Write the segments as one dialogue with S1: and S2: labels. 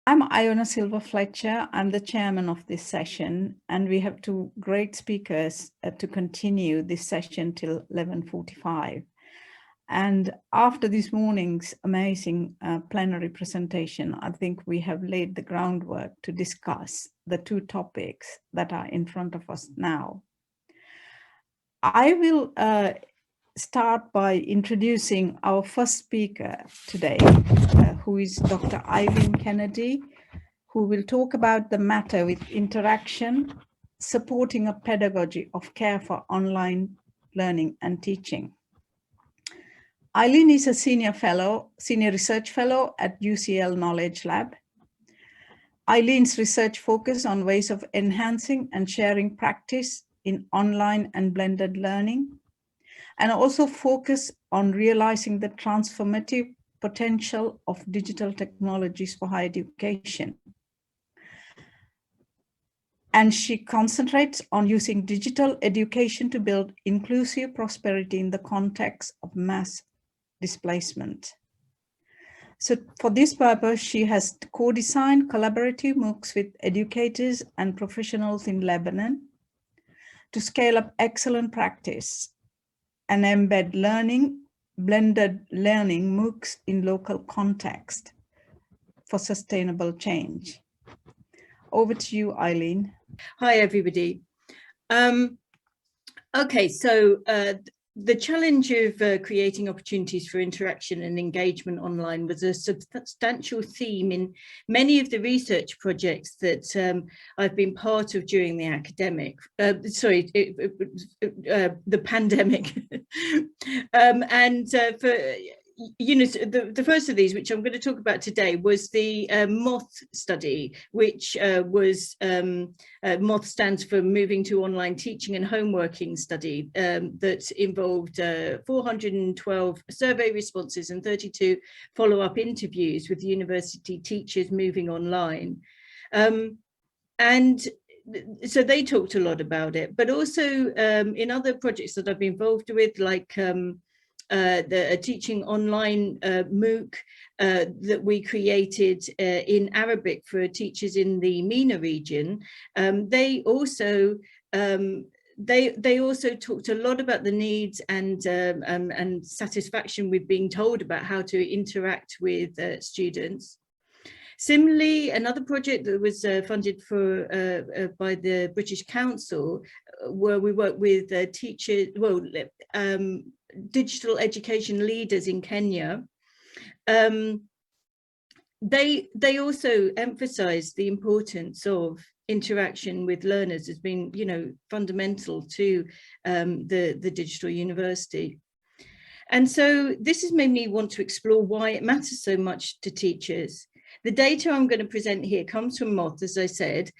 S1: I'm Ayona Silva-Fletcher. I'm the chairman of this session, and we have two great speakers to continue this session till 11:45. And after this morning's amazing plenary presentation, I think we have laid the groundwork to discuss the two topics that are in front of us now. I will start by introducing our first speaker today, who is Dr. Eileen Kennedy, who will talk about the matter with interaction, supporting a pedagogy of care for online learning and teaching. Eileen is a senior research fellow at UCL Knowledge Lab. Eileen's research focuses on ways of enhancing and sharing practice in online and blended learning, and also focus on realizing the transformative potential of digital technologies for higher education. And she concentrates on using digital education to build inclusive prosperity in the context of mass displacement. So for this purpose, she has co-designed collaborative MOOCs with educators and professionals in Lebanon to scale up excellent practice and embed blended learning MOOCs in local context for sustainable change. Over to you, Eileen.
S2: Hi, everybody. Okay, so the challenge of creating opportunities for interaction and engagement online was a substantial theme in many of the research projects that I've been part of during the the pandemic. The first of these, which I'm going to talk about today, was the MOTH study, which was MOTH stands for Moving to Online Teaching and Homeworking study, that involved 412 survey responses and 32 follow-up interviews with university teachers moving online. And so they talked a lot about it, but also in other projects that I've been involved with, like the teaching online MOOC that we created in Arabic for teachers in the MENA region. They also talked a lot about the needs and satisfaction with being told about how to interact with students. Similarly, another project that was funded by the British Council, where we work with teachers, digital education leaders in Kenya, they also emphasized the importance of interaction with learners as being, fundamental to the digital university. And so this has made me want to explore why it matters so much to teachers. The data I'm going to present here comes from MOTH, as I said,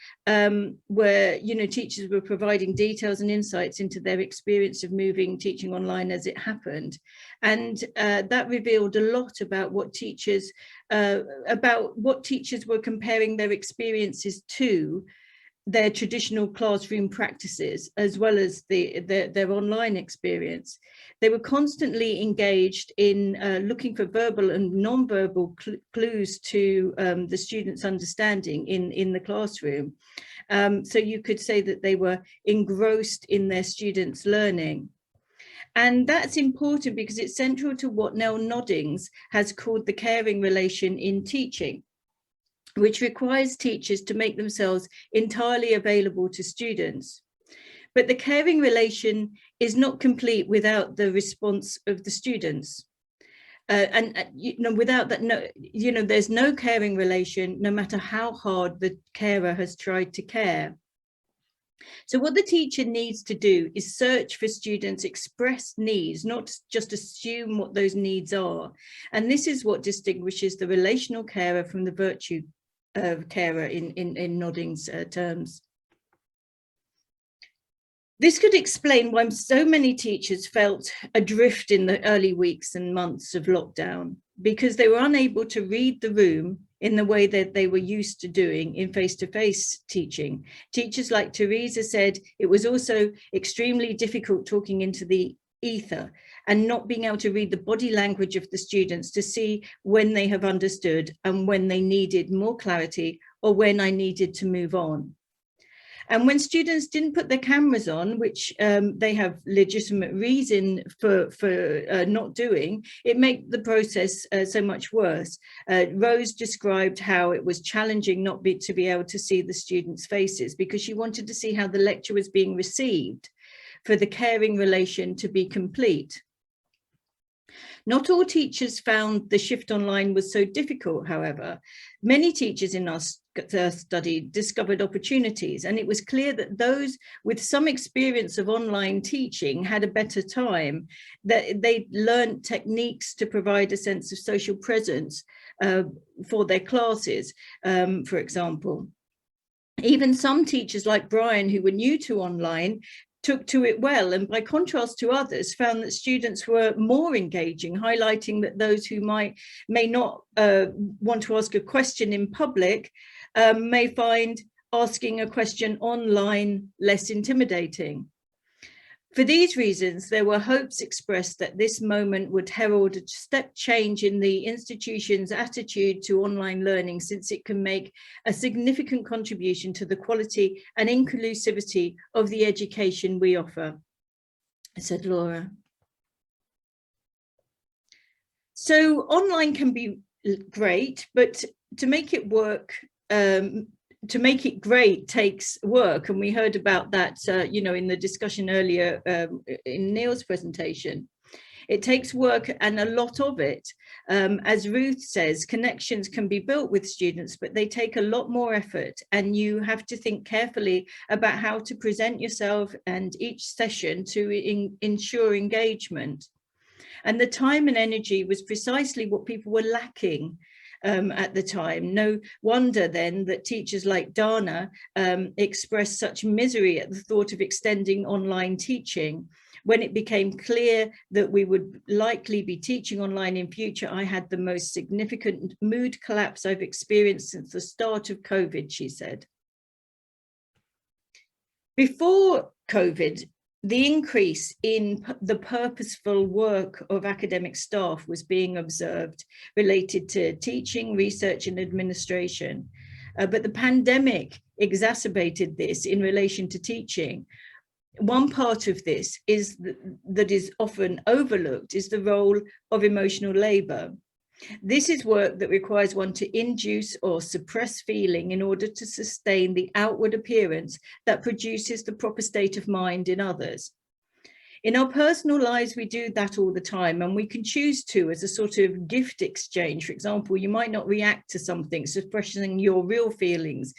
S2: where teachers were providing details and insights into their experience of moving teaching online as it happened, and that revealed a lot about what teachers were comparing their experiences to their traditional classroom practices, as well as their online experience. They were constantly engaged in looking for verbal and non-verbal clues to the students' understanding in the classroom. So you could say that they were engrossed in their students' learning. And that's important because it's central to what Nell Noddings has called the caring relation in teaching, which requires teachers to make themselves entirely available to students. But the caring relation is not complete without the response of the students. Without that, there's no caring relation, no matter how hard the carer has tried to care. So what the teacher needs to do is search for students' expressed needs, not just assume what those needs are. And this is what distinguishes the relational carer from the virtue carer in Nodding's terms. This could explain why so many teachers felt adrift in the early weeks and months of lockdown, because they were unable to read the room in the way that they were used to doing in face-to-face teaching. Teachers like Teresa said it was also extremely difficult talking into the ether and not being able to read the body language of the students to see when they have understood and when they needed more clarity or when I needed to move on. And when students didn't put their cameras on, which they have legitimate reason for not doing, it made the process so much worse. Rose described how it was challenging to be able to see the students' faces because she wanted to see how the lecture was being received for the caring relation to be complete. Not all teachers found the shift online was so difficult, however. Many teachers in our study discovered opportunities, and it was clear that those with some experience of online teaching had a better time, that they learned techniques to provide a sense of social presence for their classes, for example. Even some teachers like Brian, who were new to online, took to it well, and by contrast to others, found that students were more engaging, highlighting that those who may not want to ask a question in public may find asking a question online less intimidating. For these reasons, there were hopes expressed that this moment would herald a step change in the institution's attitude to online learning, since it can make a significant contribution to the quality and inclusivity of the education we offer, said Laura. So online can be great, but to make it work, to make it great takes work, and we heard about that in the discussion earlier in Neil's presentation. It takes work, and a lot of it. As Ruth says, connections can be built with students, but they take a lot more effort, and you have to think carefully about how to present yourself and each session to ensure engagement. And the time and energy was precisely what people were lacking at the time. No wonder then that teachers like Dana expressed such misery at the thought of extending online teaching. When it became clear that we would likely be teaching online in future, I had the most significant mood collapse I've experienced since the start of COVID, she said. Before COVID, the increase in the purposeful work of academic staff was being observed related to teaching, research, and administration. But the pandemic exacerbated this in relation to teaching. One part of this is that is often overlooked is the role of emotional labor. This is work that requires one to induce or suppress feeling in order to sustain the outward appearance that produces the proper state of mind in others. In our personal lives, we do that all the time, and we can choose to as a sort of gift exchange. For example, you might not react to something, suppressing your real feelings.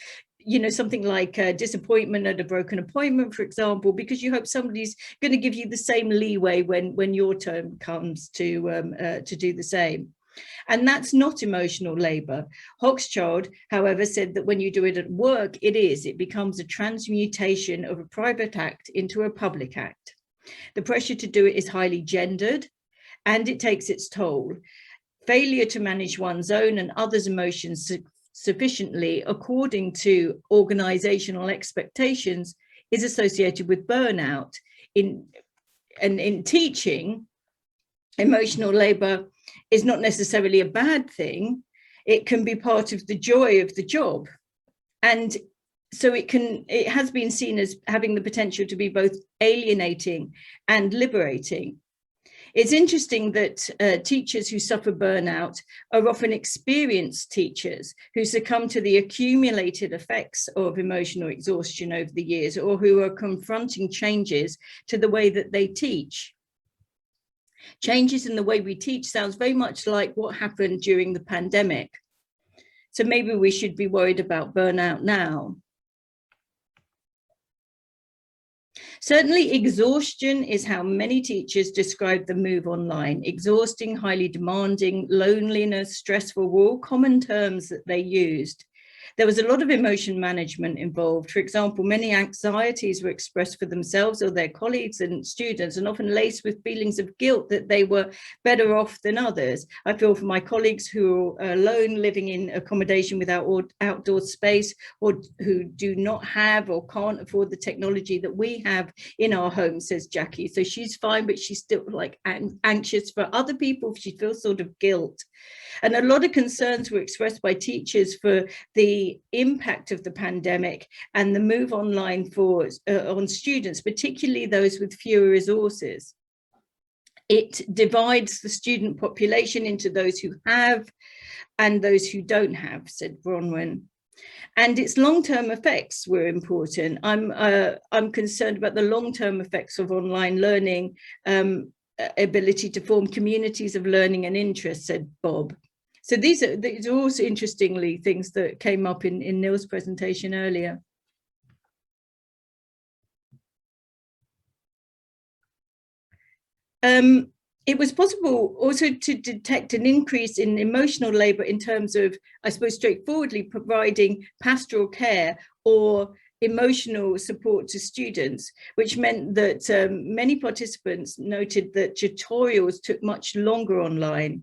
S2: Something like disappointment at a broken appointment, for example, because you hope somebody's going to give you the same leeway when your turn comes to do the same. And that's not emotional labor. Hochschild, however, said that when you do it at work, it becomes a transmutation of a private act into a public act. The pressure to do it is highly gendered, and it takes its toll. Failure to manage one's own and others' emotions sufficiently according to organizational expectations is associated with burnout. In teaching, emotional labor is not necessarily a bad thing. It can be part of the joy of the job. And so it has been seen as having the potential to be both alienating and liberating. It's interesting that teachers who suffer burnout are often experienced teachers who succumb to the accumulated effects of emotional exhaustion over the years, or who are confronting changes to the way that they teach. Changes in the way we teach sounds very much like what happened during the pandemic. So maybe we should be worried about burnout now. Certainly, exhaustion is how many teachers describe the move online. Exhausting, highly demanding, loneliness, stressful were all common terms that they used. There was a lot of emotion management involved. For example, many anxieties were expressed for themselves or their colleagues and students, and often laced with feelings of guilt that they were better off than others. I feel for my colleagues who are alone, living in accommodation without outdoor space, or who do not have or can't afford the technology that we have in our home, says Jackie. So she's fine, but she's still like anxious for other people. She feels sort of guilt. And a lot of concerns were expressed by teachers for the impact of the pandemic and the move online on students, particularly those with fewer resources. It divides the student population into those who have and those who don't have, said Bronwyn. And its long-term effects were important. I'm concerned about the long-term effects of online learning, ability to form communities of learning and interest, said Bob. So these are also interestingly things that came up in Neil's presentation earlier. It was possible also to detect an increase in emotional labour in terms of, I suppose, straightforwardly providing pastoral care or emotional support to students, which meant that many participants noted that tutorials took much longer online.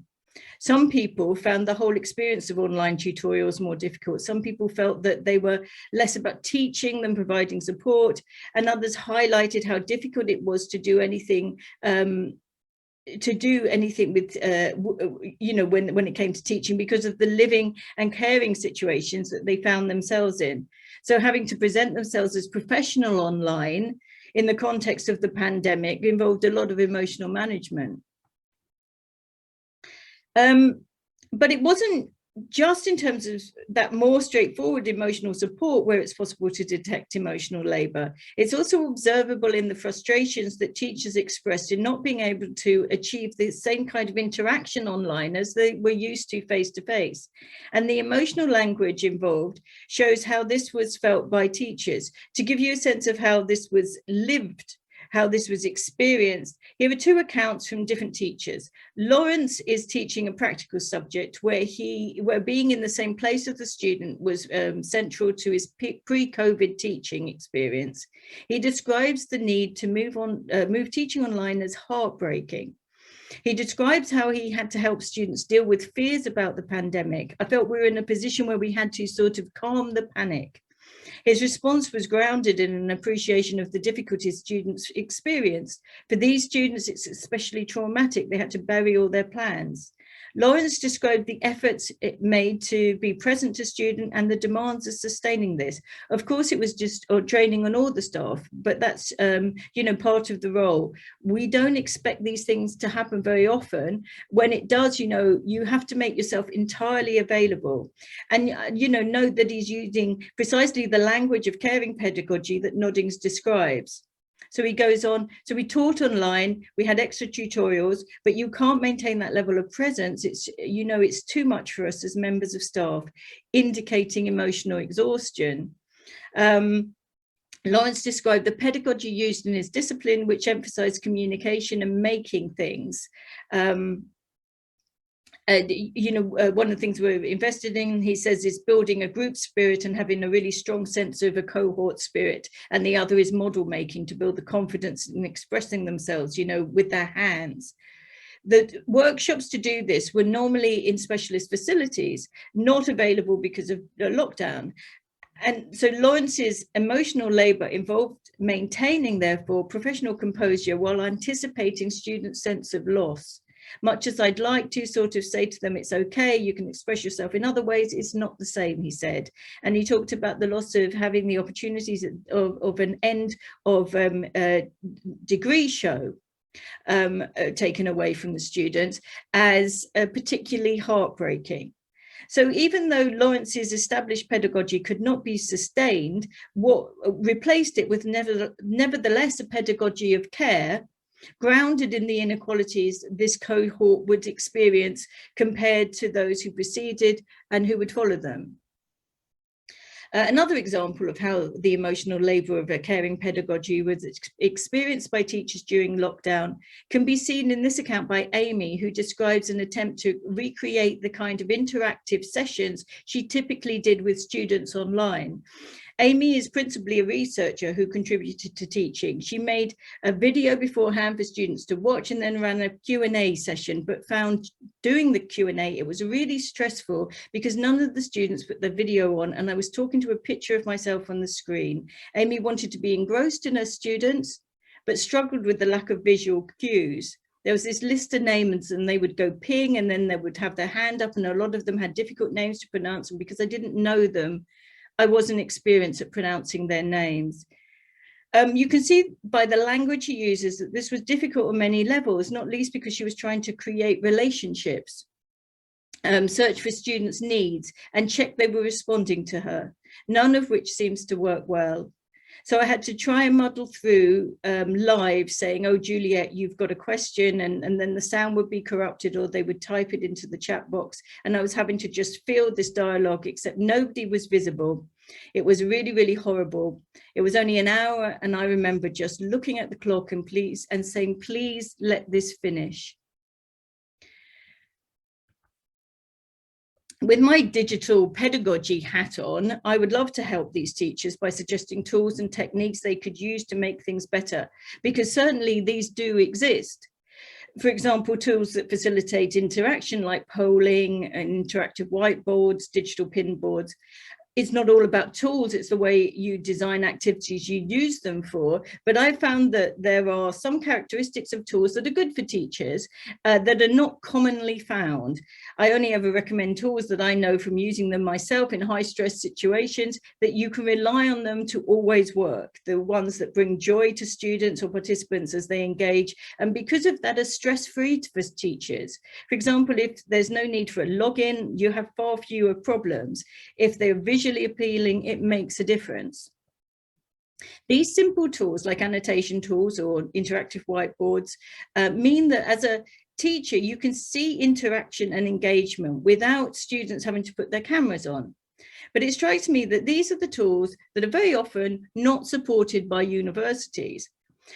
S2: Some people found the whole experience of online tutorials more difficult. Some people felt that they were less about teaching than providing support, and others highlighted how difficult it was to do anything with, when it came to teaching, because of the living and caring situations that they found themselves in. So having to present themselves as professional online in the context of the pandemic involved a lot of emotional management. But it wasn't just in terms of that more straightforward emotional support where it's possible to detect emotional labour. It's also observable in the frustrations that teachers expressed in not being able to achieve the same kind of interaction online as they were used to face-to-face. And the emotional language involved shows how this was felt by teachers. To give you a sense of how this was lived, how this was experienced, here are two accounts from different teachers. Lawrence is teaching a practical subject where being in the same place as the student was central to his pre-COVID teaching experience. He describes the need to move teaching online as heartbreaking. He describes how he had to help students deal with fears about the pandemic. I felt we were in a position where we had to sort of calm the panic. His response was grounded in an appreciation of the difficulties students experienced. For these students, it's especially traumatic. They had to bury all their plans. Lawrence described the efforts it made to be present to students and the demands of sustaining this. Of course, it was just training on all the staff, but that's part of the role. We don't expect these things to happen very often. When it does, you have to make yourself entirely available. And note that he's using precisely the language of caring pedagogy that Noddings describes. So he goes on, so we taught online, we had extra tutorials, but you can't maintain that level of presence. It's too much for us as members of staff, indicating emotional exhaustion. Lawrence described the pedagogy used in his discipline, which emphasized communication and making things. One of the things we're invested in, he says, is building a group spirit and having a really strong sense of a cohort spirit. And the other is model making, to build the confidence in expressing themselves, with their hands. The workshops to do this were normally in specialist facilities, not available because of the lockdown. And so Lawrence's emotional labour involved maintaining, therefore, professional composure while anticipating students' sense of loss. Much as I'd like to sort of say to them, it's okay, you can express yourself in other ways, it's not the same, he said. And he talked about the loss of having the opportunities of an end of degree show taken away from the students as particularly heartbreaking. So even though Lawrence's established pedagogy could not be sustained, what replaced it with nevertheless a pedagogy of care, grounded in the inequalities this cohort would experience compared to those who preceded and who would follow them. Another example of how the emotional labour of a caring pedagogy was experienced by teachers during lockdown can be seen in this account by Amy, who describes an attempt to recreate the kind of interactive sessions she typically did with students online. Amy is principally a researcher who contributed to teaching. She made a video beforehand for students to watch and then ran a Q&A session, but found doing the Q&A, it was really stressful because none of the students put the video on, and I was talking to a picture of myself on the screen. Amy wanted to be engrossed in her students, but struggled with the lack of visual cues. There was this list of names and they would go ping and then they would have their hand up, and a lot of them had difficult names to pronounce, and because I didn't know them, I wasn't experienced at pronouncing their names. You can see by the language she uses that this was difficult on many levels, not least because she was trying to create relationships, search for students' needs, and check they were responding to her, none of which seems to work well. So I had to try and muddle through live saying, oh, Juliet, you've got a question, and then the sound would be corrupted or they would type it into the chat box. And I was having to just field this dialogue, except nobody was visible. It was really, really horrible. It was only an hour, and I remember just looking at the clock and saying, please let this finish. With my digital pedagogy hat on, I would love to help these teachers by suggesting tools and techniques they could use to make things better, because certainly these do exist. For example, tools that facilitate interaction like polling and interactive whiteboards, digital pinboards. It's not all about tools, it's the way you design activities you use them for. But I found that there are some characteristics of tools that are good for teachers that are not commonly found. I only ever recommend tools that I know from using them myself in high stress situations, that you can rely on them to always work, the ones that bring joy to students or participants as they engage, and because of that are stress-free for teachers. For example, if there's no need for a login, you have far fewer problems. If they're visually appealing, it makes a difference. These simple tools like annotation tools or interactive whiteboards mean that as a teacher, you can see interaction and engagement without students having to put their cameras on. But it strikes me that these are the tools that are very often not supported by universities.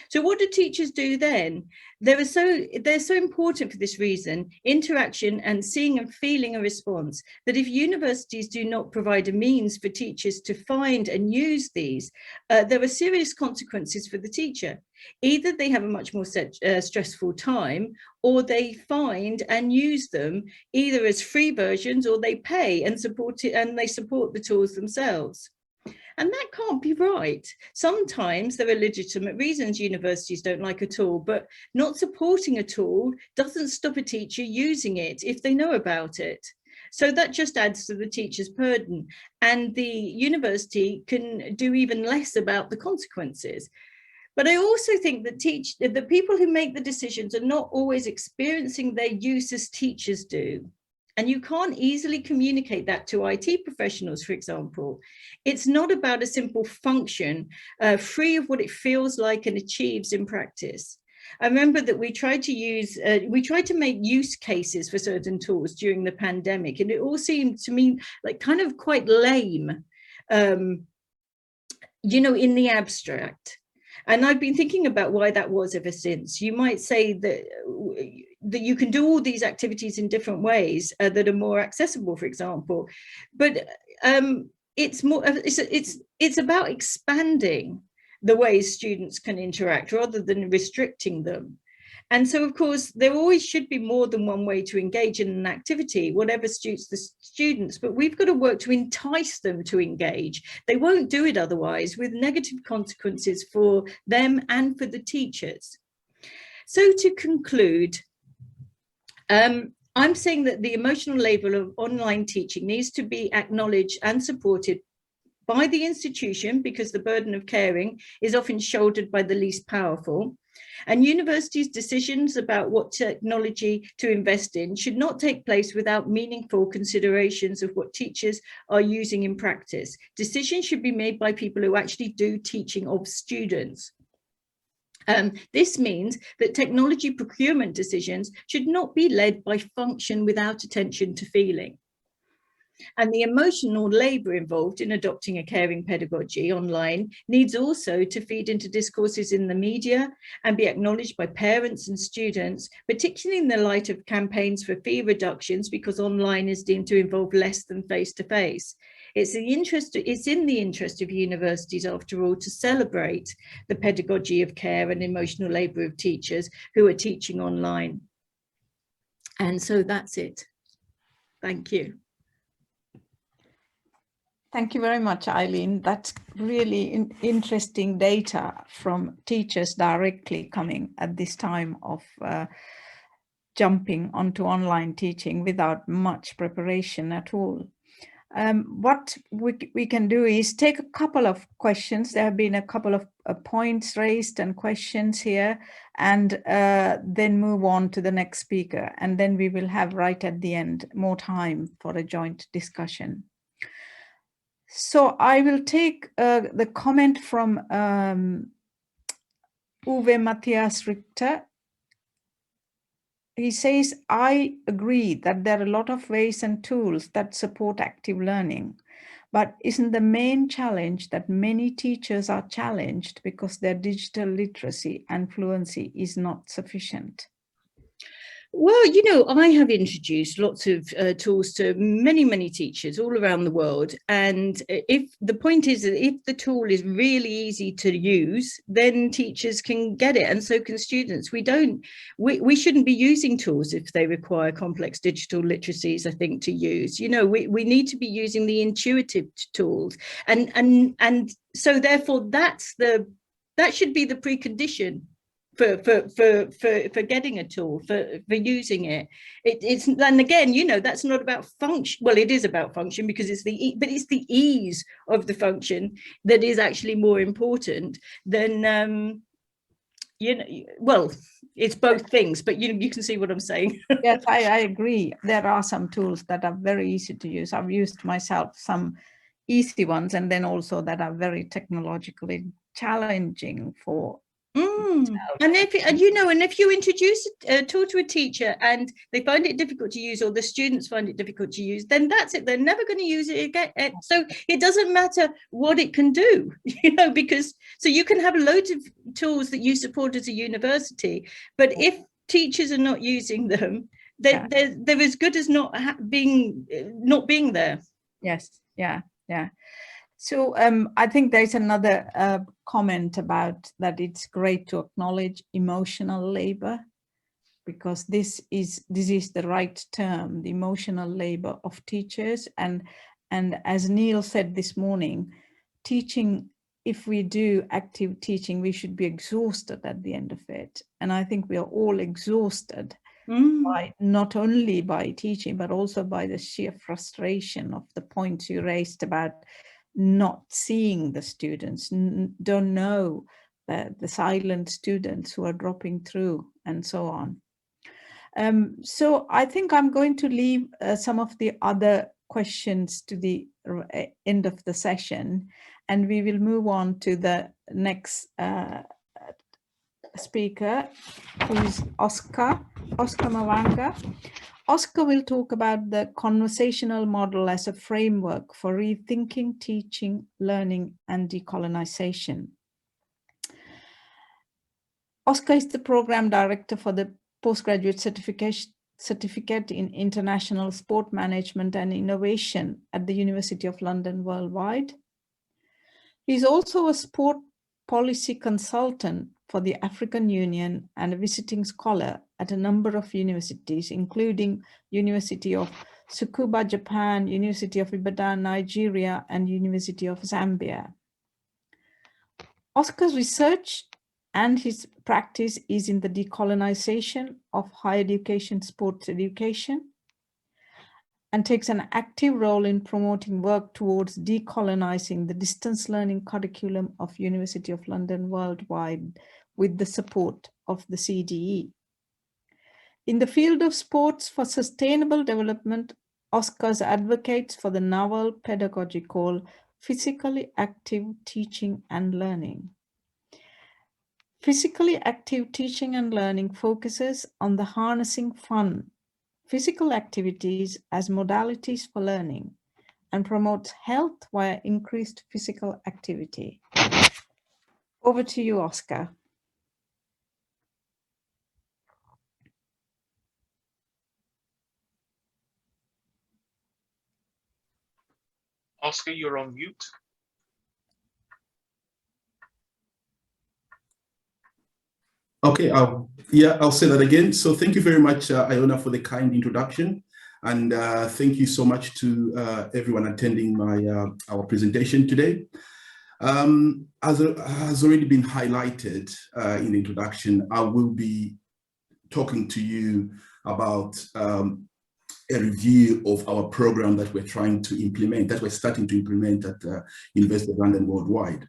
S2: So what do teachers do then? They're so important for this reason, interaction and seeing and feeling a response, that if universities do not provide a means for teachers to find and use these, there are serious consequences for the teacher. Either they have a much more stressful time, or they find and use them either as free versions, or they pay and support it, and they support the tools themselves. And that can't be right. Sometimes there are legitimate reasons universities don't like a tool, but not supporting a tool doesn't stop a teacher using it if they know about it. So that just adds to the teacher's burden, and the university can do even less about the consequences. But I also think that the people who make the decisions are not always experiencing their use as teachers do. And you can't easily communicate that to IT professionals, for example. It's not about a simple function, free of what it feels like and achieves in practice. I remember that we tried to make use cases for certain tools during the pandemic, and it all seemed to me like kind of quite lame, you know, in the abstract. And I've been thinking about why that was ever since. You might say that you can do all these activities in different ways that are more accessible, for example, but it's about expanding the ways students can interact rather than restricting them. And so, of course, there always should be more than one way to engage in an activity, whatever suits the students, but we've got to work to entice them to engage. They won't do it otherwise, with negative consequences for them and for the teachers. So to conclude, I'm saying that the emotional labor of online teaching needs to be acknowledged and supported by the institution, because the burden of caring is often shouldered by the least powerful. And universities' decisions about what technology to invest in should not take place without meaningful considerations of what teachers are using in practice. Decisions should be made by people who actually do teaching of students. This means that technology procurement decisions should not be led by function without attention to feeling. And the emotional labour involved in adopting a caring pedagogy online needs also to feed into discourses in the media and be acknowledged by parents and students, particularly in the light of campaigns for fee reductions, because online is deemed to involve less than face-to-face. It's in the interest of universities, after all, to celebrate the pedagogy of care and emotional labour of teachers who are teaching online. And so that's it. Thank you.
S1: Thank you very much, Eileen. That's really interesting data from teachers directly coming at this time of jumping onto online teaching without much preparation at all. What we can do is take a couple of questions. There have been a couple of points raised and questions here, and then move on to the next speaker. And then we will have right at the end more time for a joint discussion. So I will take the comment from Uwe Matthias Richter. He says, I agree that there are a lot of ways and tools that support active learning, but isn't the main challenge that many teachers are challenged because their digital literacy and fluency is not sufficient?
S2: Well, you know, I have introduced lots of tools to many teachers all around the world. And if the point is that if the tool is really easy to use, then teachers can get it. And so can students. We shouldn't be using tools if they require complex digital literacies, I think, to use. You know, we need to be using the intuitive tools. And so therefore that should be the precondition for getting a tool, for using it. It's, and again, you know, that's not about function. Well, it is about function because it's but it's the ease of the function that is actually more important than you know. Well, it's both things, but you can see what I'm saying.
S1: Yes, I agree. There are some tools that are very easy to use. I've used myself some easy ones, and then also that are very technologically challenging for
S2: And if you introduce a tool to a teacher and they find it difficult to use, or the students find it difficult to use, then that's it. They're never going to use it again. So it doesn't matter what it can do, you know, because so you can have a load of tools that you support as a university, but if teachers are not using them, they're as good as not being there.
S1: Yes, yeah. So I think there's another comment about that it's great to acknowledge emotional labor, because this is the right term, the emotional labor of teachers. And as Neil said this morning, teaching, if we do active teaching, we should be exhausted at the end of it. And I think we are all exhausted by not only by teaching, but also by the sheer frustration of the points you raised about not seeing the students, don't know the silent students who are dropping through, and so on. So I think I'm going to leave some of the other questions to the end of the session, and we will move on to the next speaker, who is Oscar Mwaanga. Oscar will talk about the conversational model as a framework for rethinking teaching, learning, and decolonisation. Oscar is the program director for the postgraduate certificate in international sport management and innovation at the University of London Worldwide. He's also a sport policy consultant for the African Union and a visiting scholar at a number of universities, including University of Tsukuba, Japan, University of Ibadan, Nigeria, and University of Zambia. Oscar's research and his practice is in the decolonisation of higher education sports education, and takes an active role in promoting work towards decolonising the distance learning curriculum of University of London Worldwide with the support of the CDE. In the field of sports for sustainable development, Oscar advocates for the novel pedagogy called physically active teaching and learning. Physically active teaching and learning focuses on the harnessing fun, physical activities as modalities for learning, and promotes health via increased physical activity. Over to you, Oscar.
S3: Oscar, you're on mute.
S4: Okay, I'll say that again. So thank you very much, Ayona, for the kind introduction. And thank you so much to everyone attending our presentation today. As has already been highlighted in the introduction, I will be talking to you about a review of our program that we're trying to implement, that we're starting to implement at University of London Worldwide.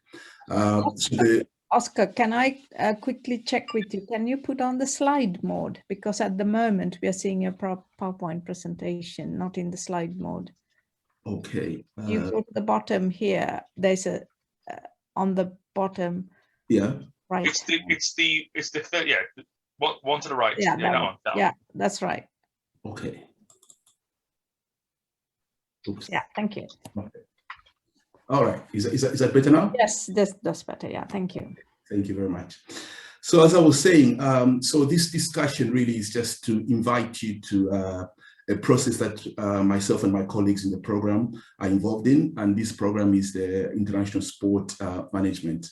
S1: Oscar, can I quickly check with you? Can you put on the slide mode? Because at the moment we are seeing a PowerPoint presentation, not in the slide mode.
S4: Okay.
S1: You go to the bottom here. There's a on the bottom.
S4: Yeah.
S1: Right.
S3: It's the third. Yeah. One to the right.
S1: Yeah,
S3: that one.
S1: Yeah, that's right.
S4: Okay. Oops.
S1: Yeah. Thank you.
S4: Okay. All right. Is that better now?
S1: Yes, that's better. Yeah. Thank you.
S4: Thank you very much. So as I was saying, so this discussion really is just to invite you to a process that myself and my colleagues in the program are involved in. And this program is the International Sport Management,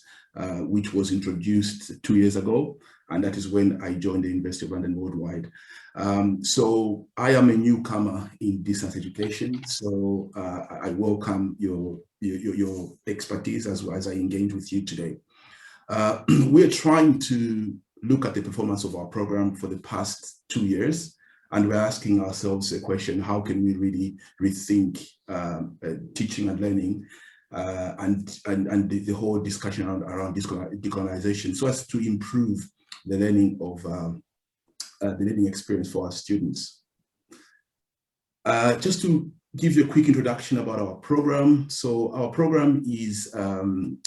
S4: which was introduced 2 years ago. And that is when I joined the University of London Worldwide. So I am a newcomer in distance education. So I welcome your expertise as I engage with you today. We're trying to look at the performance of our program for the past 2 years, and we're asking ourselves a question: how can we really rethink teaching and learning and the whole discussion around decolonization, so as to improve the learning of the learning experience for our students. Just to give you a quick introduction about our program. So our program is done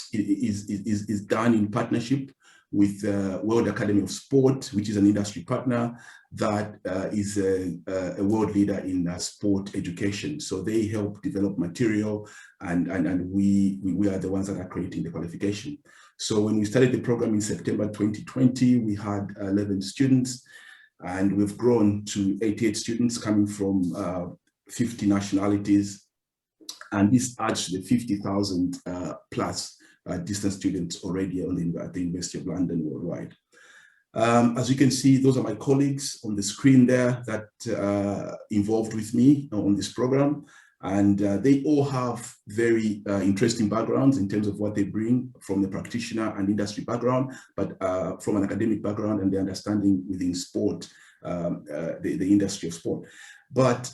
S4: in partnership with the World Academy of Sport, which is an industry partner that is a world leader in sport education. So they help develop material, and we are the ones that are creating the qualification. So when we started the program in September 2020, we had 11 students, and we've grown to 88 students coming from 50 nationalities, and this adds to the 50,000 plus distance students already at the University of London Worldwide. As you can see, those are my colleagues on the screen there that involved with me on this program, and they all have very interesting backgrounds in terms of what they bring from the practitioner and industry background, but from an academic background and the understanding within sport, the industry of sport. But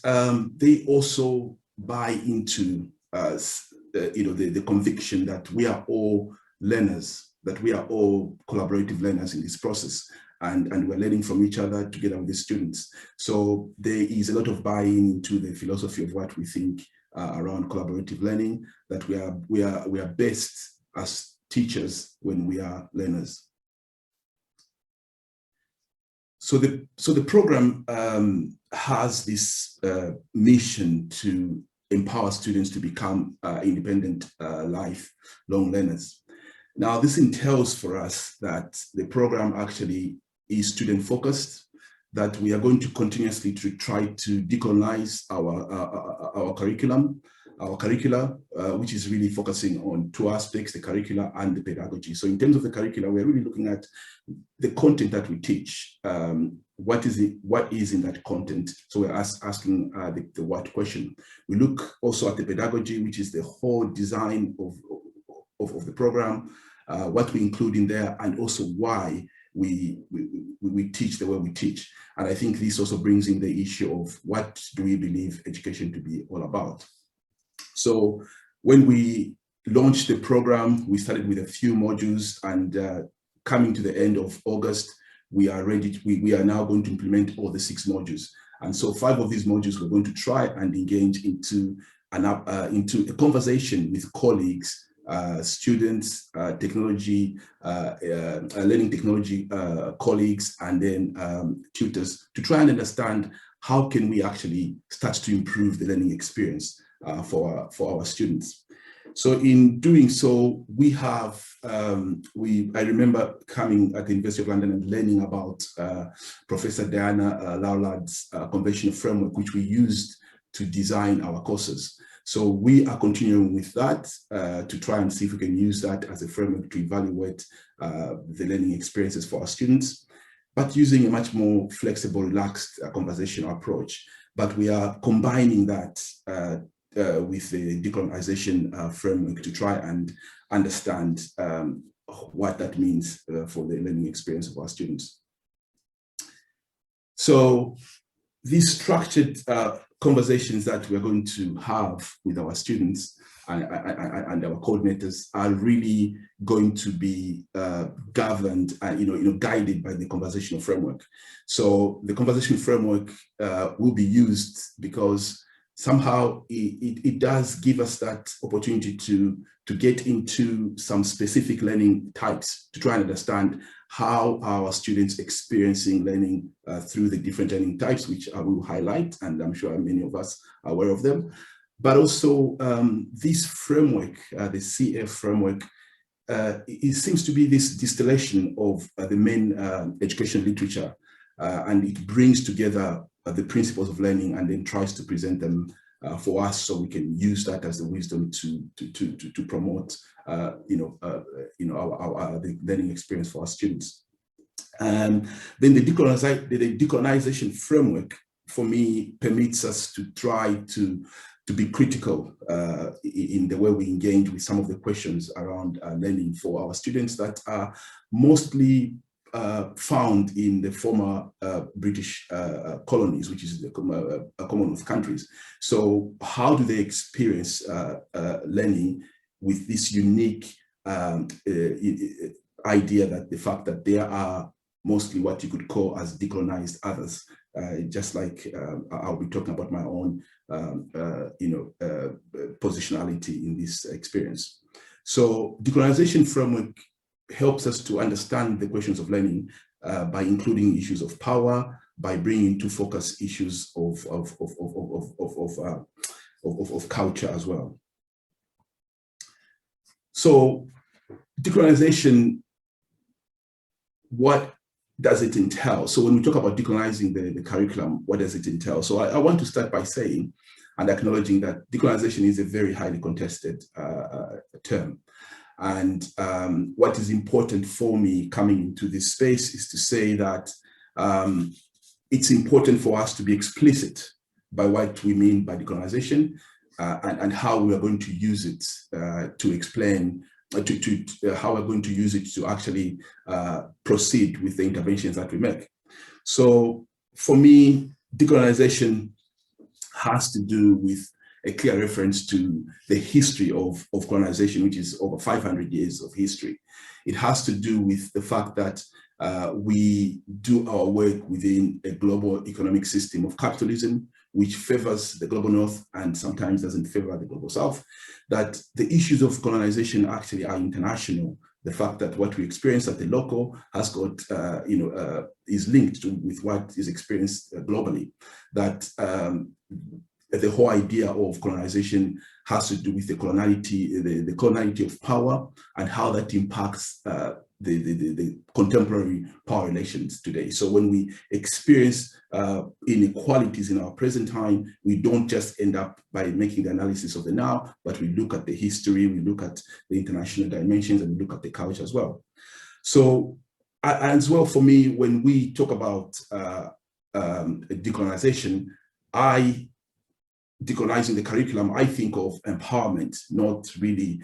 S4: they also buy into the conviction that we are all learners, that we are all collaborative learners in this process, and we're learning from each other together with the students. So there is a lot of buy-in into the philosophy of what we think around collaborative learning, that we are best as teachers when we are learners. So the program has this mission to empower students to become independent, lifelong learners. Now, this entails for us that the program actually is student-focused, that we are going to continuously try to decolonize our curricula, which is really focusing on two aspects: the curricula and the pedagogy. So in terms of the curricula, we're really looking at the content that we teach. What is in that content? So we're asking the what question. We look also at the pedagogy, which is the whole design of the program, what we include in there, and also why we teach the way we teach. And I think this also brings in the issue of what do we believe education to be all about. So when we launched the program, we started with a few modules, and coming to the end of August, we are ready. We are now going to implement all the 6 modules. And so 5 of these modules we're going to try and engage into a conversation with colleagues, students, technology, learning technology colleagues, and then tutors, to try and understand how can we actually start to improve the learning experience for our students. So in doing so, we have, I remember coming at the University of London and learning about Professor Diana Laulad's conventional framework, which we used to design our courses. So we are continuing with that to try and see if we can use that as a framework to evaluate the learning experiences for our students, but using a much more flexible, relaxed conversational approach. But we are combining that with the decolonisation framework to try and understand what that means for the learning experience of our students. So these structured conversations that we're going to have with our students and our coordinators are really going to be governed and guided by the conversational framework. So the conversational framework will be used because somehow it does give us that opportunity to get into some specific learning types, to try and understand how our students experiencing learning through the different learning types, which I will highlight, and I'm sure many of us are aware of them. But also this framework, the CF framework, it seems to be this distillation of the main education literature, and it brings together the principles of learning and then tries to present them for us, so we can use that as the wisdom to promote the learning experience for our students. And then the decolonisation framework, for me, permits us to try to be critical in the way we engage with some of the questions around learning for our students that are mostly found in the former British colonies, which is the Commonwealth countries. So how do they experience learning with this unique idea that the fact that there are mostly what you could call as decolonized others, just like I'll be talking about my own positionality in this experience. So decolonisation framework helps us to understand the questions of learning by including issues of power, by bringing into focus issues of culture as well. So decolonisation, what does it entail? So when we talk about decolonising the curriculum, what does it entail? So I want to start by saying and acknowledging that decolonisation is a very highly contested term. And what is important for me coming into this space is to say that it's important for us to be explicit by what we mean by decolonisation and how we are going to use it to explain, how we're going to use it to actually proceed with the interventions that we make. So for me, decolonisation has to do with a clear reference to the history of colonization, which is over 500 years of history. It has to do with the fact that we do our work within a global economic system of capitalism, which favors the global north and sometimes doesn't favor the global south, that the issues of colonization actually are international. The fact that what we experience at the local has got, is linked with what is experienced globally. That the whole idea of colonization has to do with the coloniality of power and how that impacts the contemporary power relations today. So when we experience inequalities in our present time, we don't just end up by making the analysis of the now, but we look at the history, we look at the international dimensions, and we look at the culture as well. So as well, for me, when we talk about decolonization, decolonizing the curriculum, I think of empowerment, not really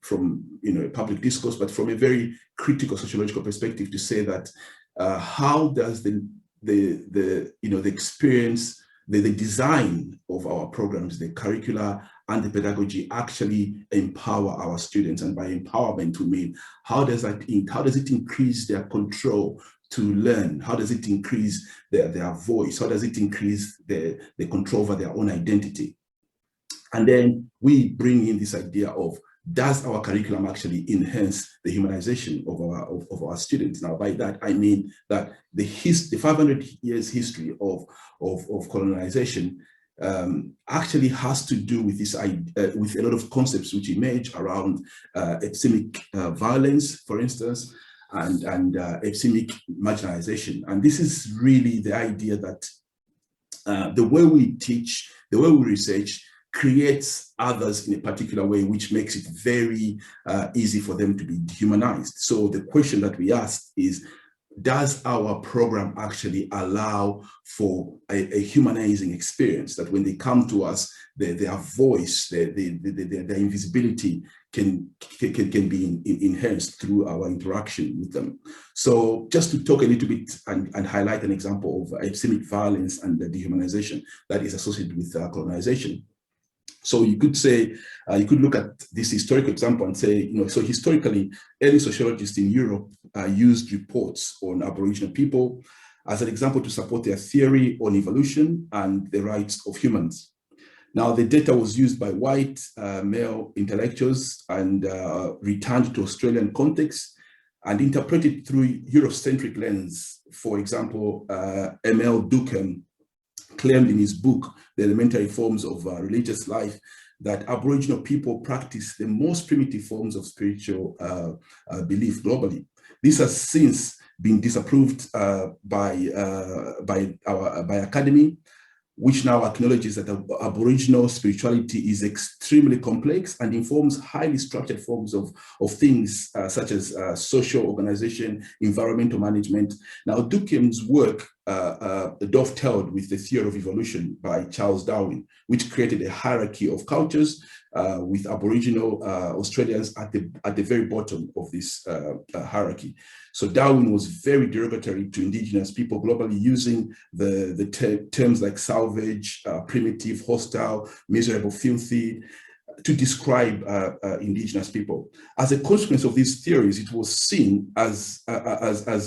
S4: from public discourse, but from a very critical sociological perspective, to say that how does the experience, the design of our programs, the curricula and the pedagogy actually empower our students? And by empowerment, we mean how does it increase their control to learn? How does it increase their voice? How does it increase the control over their own identity? And then we bring in this idea of does our curriculum actually enhance the humanization of our students? Now, by that, I mean that the 500 years history of colonization actually has to do with this with a lot of concepts which emerge around epistemic violence, for instance, and epistemic marginalization. And this is really the idea that the way we teach, the way we research, creates others in a particular way, which makes it very easy for them to be dehumanized. So the question that we ask is, does our program actually allow for a humanizing experience, that when they come to us, their voice, their invisibility can be enhanced through our interaction with them? So just to talk a little bit and highlight an example of epistemic violence and the dehumanization that is associated with colonization. So you could say, you could look at this historical example and say, so historically, early sociologists in Europe used reports on Aboriginal people as an example to support their theory on evolution and the rights of humans. Now, the data was used by white male intellectuals and returned to Australian context and interpreted through Eurocentric lens. For example, M.L. Durkheim claimed in his book, The Elementary Forms of Religious Life, that Aboriginal people practice the most primitive forms of spiritual belief globally. This has since been disapproved by academy, which now acknowledges that Aboriginal spirituality is extremely complex and informs highly structured forms of things such as social organization, environmental management. Now, Durkheim's work dovetailed with the theory of evolution by Charles Darwin, which created a hierarchy of cultures with Aboriginal Australians at the very bottom of this hierarchy. So Darwin was very derogatory to Indigenous people globally, using the terms like savage, primitive, hostile, miserable, filthy, to describe Indigenous people. As a consequence of these theories, it was seen as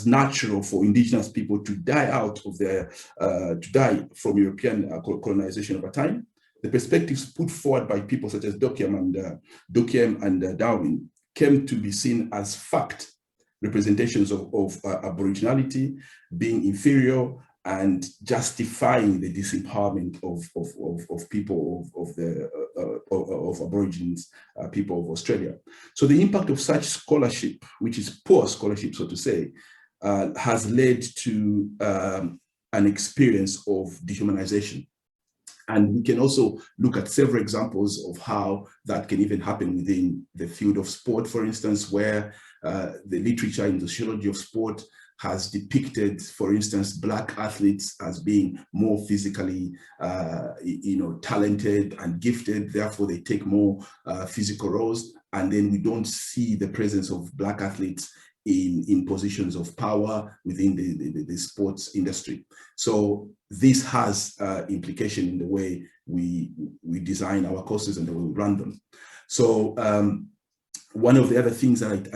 S4: natural for Indigenous people to die out of to die from European colonization over time. The perspectives put forward by people such as Durkheim and Darwin came to be seen as fact representations of Aboriginality being inferior and justifying the disempowerment of people of Aborigines, people of Australia. So the impact of such scholarship, which is poor scholarship, so to say, has led to an experience of dehumanization. And we can also look at several examples of how that can even happen within the field of sport, for instance, where the literature in the sociology of sport has depicted, for instance, Black athletes as being more physically, talented and gifted. Therefore, they take more physical roles. And then we don't see the presence of Black athletes in positions of power within the sports industry. So this has implication in the way we design our courses and the way we run them. So one of the other things that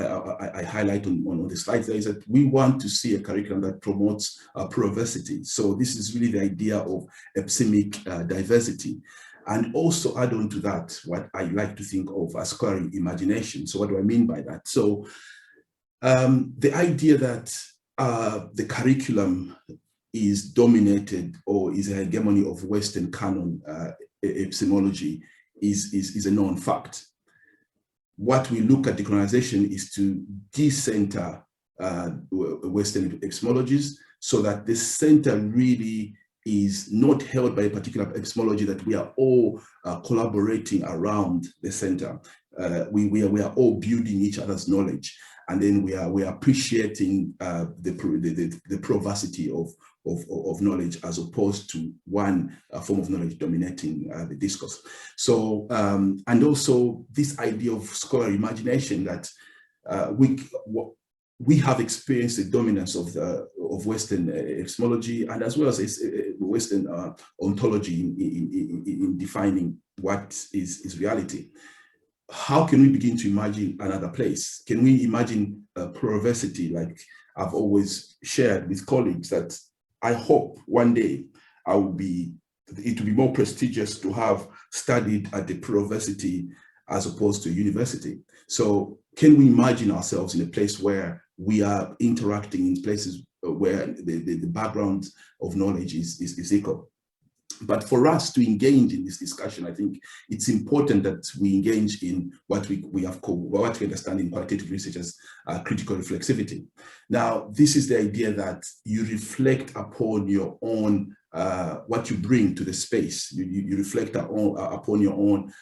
S4: I highlight on the slides there is that we want to see a curriculum that promotes plurality. So this is really the idea of epistemic diversity. And also add on to that, what I like to think of as scholarly imagination. So what do I mean by that? So the idea that the curriculum is dominated or is a hegemony of Western canon epistemology is a known fact. What we look at decolonization is to decenter Western epistemologies so that the center really is not held by a particular epistemology, that we are all collaborating around the center. We are all building each other's knowledge, and then we are appreciating the provacity of knowledge as opposed to one form of knowledge dominating the discourse. So, and also this idea of scholarly imagination, that we have experienced the dominance of Western epistemology, and as well as Western ontology in defining what is reality. How can we begin to imagine another place? Can we imagine plurality, like I've always shared with colleagues, that I hope one day it will be more prestigious to have studied at the plurality as opposed to university. So can we imagine ourselves in a place where we are interacting in places where the background of knowledge is equal? But for us to engage in this discussion, I think it's important that we engage in what we have called, what we understand in qualitative research as critical reflexivity. Now, this is the idea that you reflect upon your own, what you bring to the space. You reflect upon your own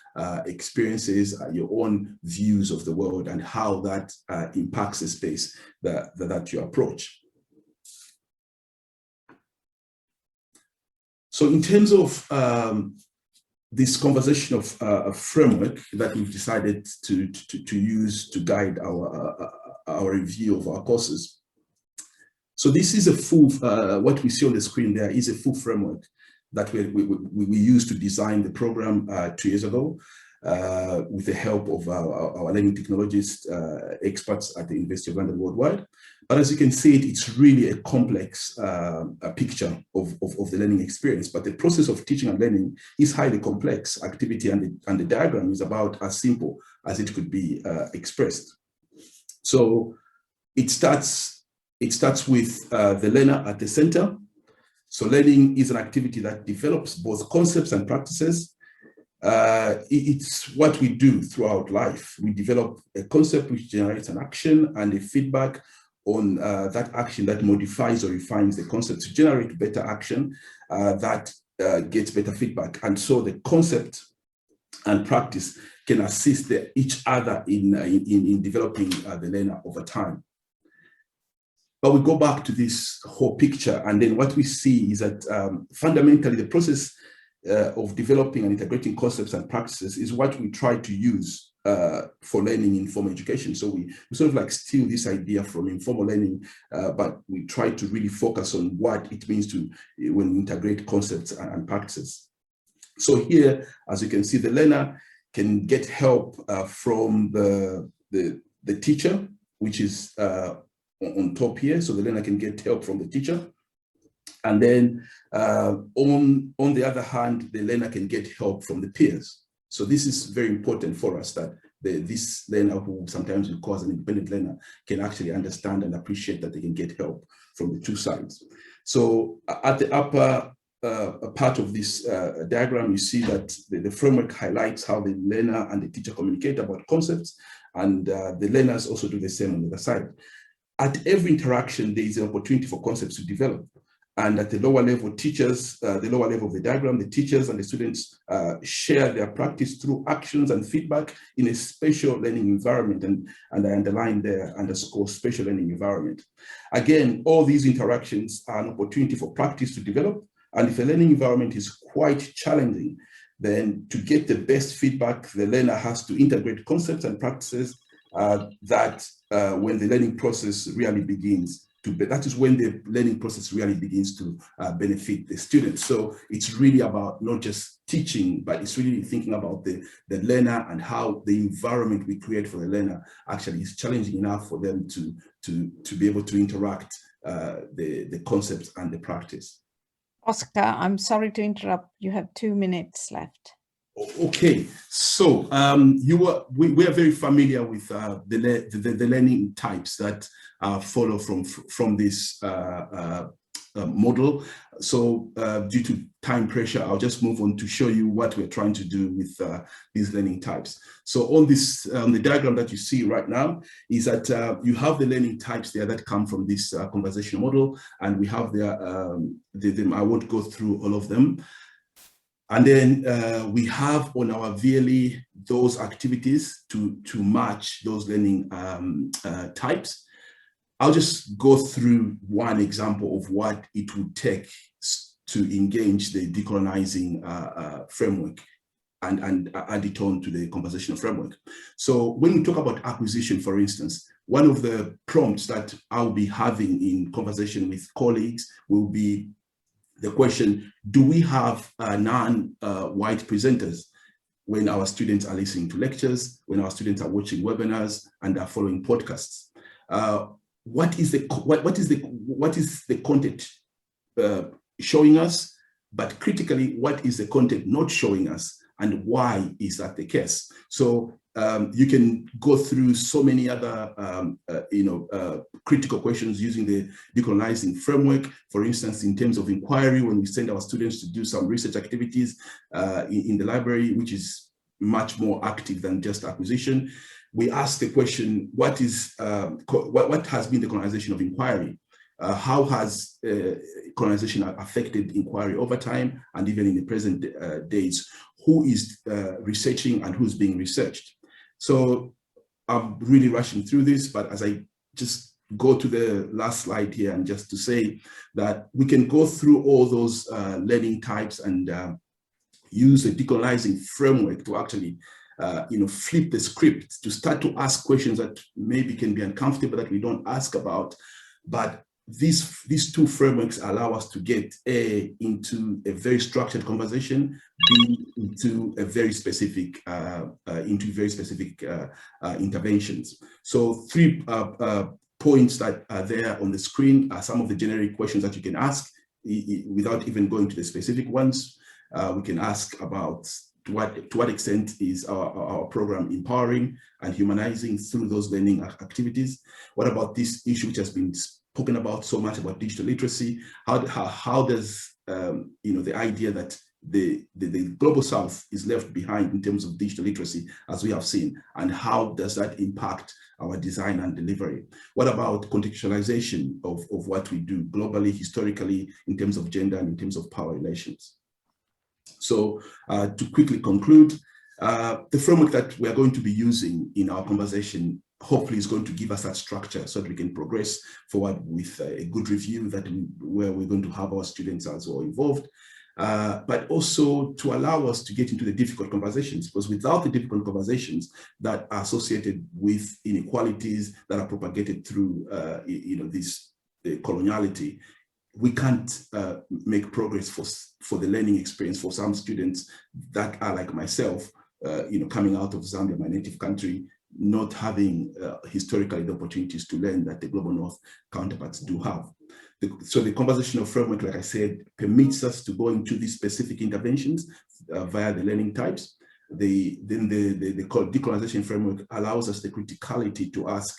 S4: experiences, your own views of the world, and how that impacts the space that you approach. So in terms of this conversation of a framework that we've decided to use to guide our review of our courses. So this is a full, what we see on the screen there is a full framework that we used to design the program 2 years ago with the help of our learning technologists, experts at the University of London worldwide. But as you can see, it's really a complex picture of the learning experience. But the process of teaching and learning is highly complex activity, and the diagram is about as simple as it could be expressed. So it starts with the learner at the center. So learning is an activity that develops both concepts and practices. It's what we do throughout life. We develop a concept which generates an action and a feedback on that action that modifies or refines the concept to generate better action that gets better feedback. And so the concept and practice can assist each other in developing the learner over time. But we go back to this whole picture, and then what we see is that fundamentally the process of developing and integrating concepts and practices is what we try to use for learning in formal education. So we sort of like steal this idea from informal learning, but we try to really focus on what it means to when we integrate concepts and practices. So here, as you can see, the learner can get help from the teacher, which is on top here. So the learner can get help from the teacher. And then on the other hand, the learner can get help from the peers. So this is very important for us, that this learner, who sometimes we call an independent learner, can actually understand and appreciate that they can get help from the two sides. So at the upper part of this diagram, you see that the framework highlights how the learner and the teacher communicate about concepts, and the learners also do the same on the other side. At every interaction, there is an opportunity for concepts to develop. And at the lower level, teachers, the lower level of the diagram, the teachers and the students share their practice through actions and feedback in a spatial learning environment. And I underline there, underscore spatial learning environment. Again, all these interactions are an opportunity for practice to develop. And if a learning environment is quite challenging, then to get the best feedback, the learner has to integrate concepts and practices that when the learning process really begins, that is when the learning process really begins to benefit the students. So it's really about not just teaching, but it's really thinking about the learner and how the environment we create for the learner actually is challenging enough for them to be able to interact the concepts and the practice.
S1: Oscar, I'm sorry to interrupt. You have 2 minutes left.
S4: Okay, so we are very familiar with the learning types that follow from this model. So due to time pressure, I'll just move on to show you what we're trying to do with these learning types. So on this, the diagram that you see right now is that you have the learning types there that come from this conversational model, and we have I won't go through all of them. And then we have on our VLE those activities to match those learning types. I'll just go through one example of what it would take to engage the decolonizing framework and add it on to the conversational framework. So when we talk about acquisition, for instance, one of the prompts that I'll be having in conversation with colleagues will be the question, do we have non-white presenters when our students are listening to lectures, when our students are watching webinars and are following podcasts? What is the content showing us? But critically, what is the content not showing us? and why is that the case? So you can go through so many other critical questions using the decolonising framework. For instance, in terms of inquiry, when we send our students to do some research activities in the library, which is much more active than just acquisition, we ask the question, what has been the colonisation of inquiry? How has colonisation affected inquiry over time and even in the present days? Who is researching and who's being researched? So I'm really rushing through this, but as I just go to the last slide here, and just to say that we can go through all those learning types and use a decolonising framework to actually flip the script, to start to ask questions that maybe can be uncomfortable that we don't ask about. But these two frameworks allow us to get into a very structured conversation, B, into very specific interventions. So 3 points that are there on the screen are some of the generic questions that you can ask without even going to the specific ones. We can ask about to what extent is our program empowering and humanizing through those learning activities? What about this issue which has been spoken about so much about digital literacy? How does the idea that the global south is left behind in terms of digital literacy, as we have seen, and how does that impact our design and delivery? What about contextualization of what we do globally, historically, in terms of gender and in terms of power relations? So to quickly conclude, the framework that we are going to be using in our conversation hopefully is going to give us that structure so that we can progress forward with a good review where we're going to have our students as well involved, but also to allow us to get into the difficult conversations, because without the difficult conversations that are associated with inequalities that are propagated through this coloniality, we can't make progress for the learning experience for some students that are like myself, coming out of Zambia, my native country, not having historically the opportunities to learn that the Global North counterparts do have. So the conversational framework, like I said, permits us to go into these specific interventions via the learning types. The decolonisation framework allows us the criticality to ask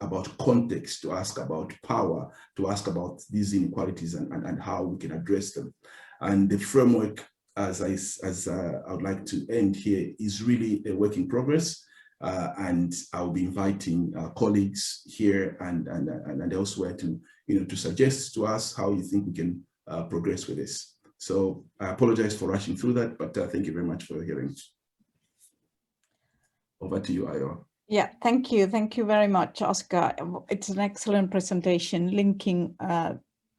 S4: about context, to ask about power, to ask about these inequalities and how we can address them. And the framework, as I would like to end here, is really a work in progress. And I'll be inviting colleagues here and elsewhere to suggest to us how you think we can progress with this. So I apologize for rushing through that, but thank you very much for hearing. Over to you, Ayona.
S1: Yeah, thank you. Thank you very much, Oscar. It's an excellent presentation linking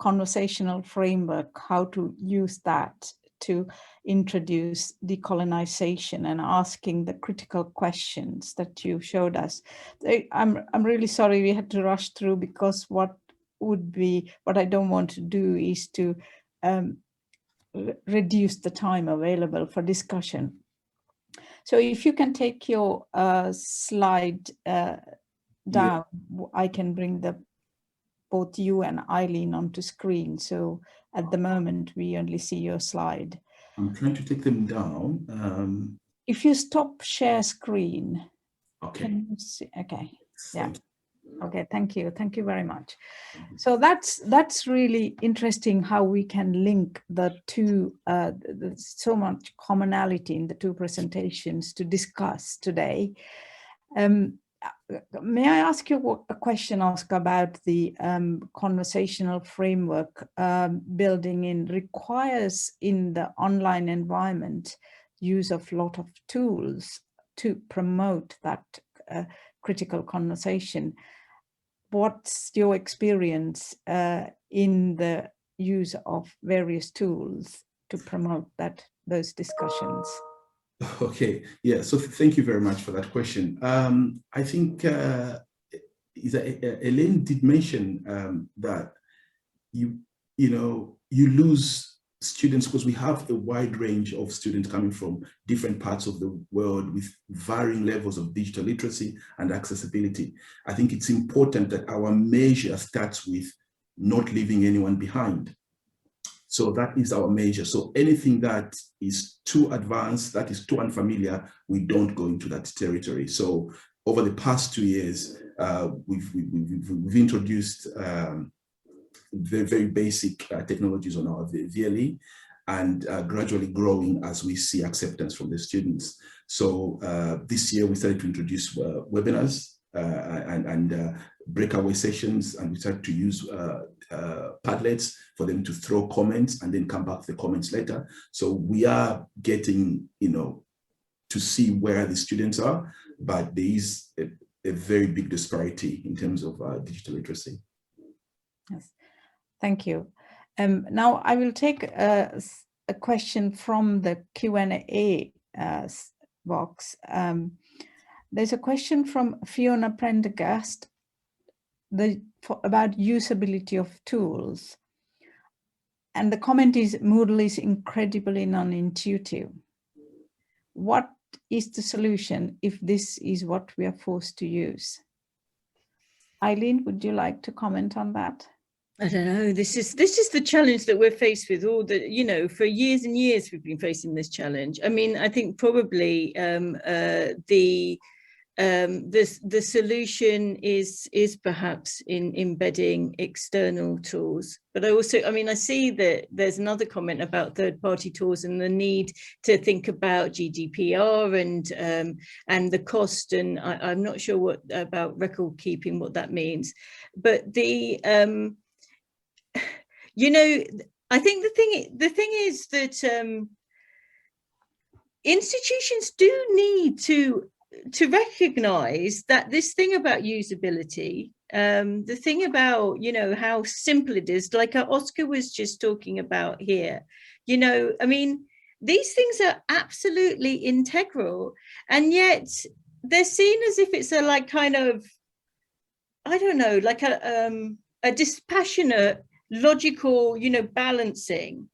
S1: conversational framework, how to use that to introduce decolonization and asking the critical questions that you showed us. I'm really sorry we had to rush through, because what I don't want to do is to reduce the time available for discussion. So if you can take your slide down, yeah. I can bring both you and Eileen onto screen. So at the moment, we only see your slide.
S4: I'm trying to take them down.
S1: If you stop share screen.
S4: Okay.
S1: Can you see? Okay. Yeah. Okay, thank you. Thank you very much. So that's really interesting how we can link the two, so much commonality in the two presentations to discuss today. May I ask you a question, Oscar, about the conversational framework building in requires in the online environment use of a lot of tools to promote that critical conversation. What's your experience in the use of various tools to promote those discussions?
S4: Okay, yeah, so thank you very much for that question. I think Eileen did mention that you lose students because we have a wide range of students coming from different parts of the world with varying levels of digital literacy and accessibility. I think it's important that our measure starts with not leaving anyone behind. So that is our measure. So anything that is too advanced, that is too unfamiliar, we don't go into that territory. So over the past 2 years, we've introduced very, very basic technologies on our VLE, and gradually growing as we see acceptance from the students. So this year we started to introduce webinars and breakaway sessions, and we started to use Padlets for them to throw comments and then come back to the comments later. So we are getting, to see where the students are, but there is a very big disparity in terms of digital literacy.
S1: Yes, thank you. Now I will take a question from the Q&A box. There's a question from Fiona Prendergast about usability of tools. And the comment is, Moodle is incredibly non-intuitive. What is the solution if this is what we are forced to use? Eileen, would you like to comment on that?
S2: I don't know. This is the challenge that we're faced with. All the, for years and years we've been facing this challenge. I mean, I think probably the solution is perhaps in embedding external tools. But I see that there's another comment about third-party tools and the need to think about GDPR and the cost. And I'm not sure what about record keeping, what that means. But I think the thing is that institutions do need to recognize that this thing about usability, the thing about, how simple it is, like Oscar was just talking about here, I mean, these things are absolutely integral, and yet they're seen as if it's a kind of, I don't know, like a dispassionate, logical, balancing.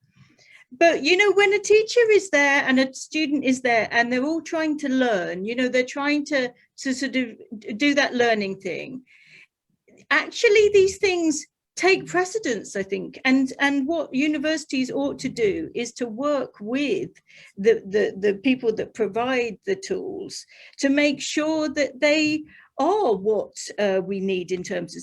S2: But, when a teacher is there and a student is there and they're all trying to learn, they're trying to sort of do that learning thing. Actually, these things take precedence, I think. And what universities ought to do is to work with the people that provide the tools to make sure that they are what we need in terms of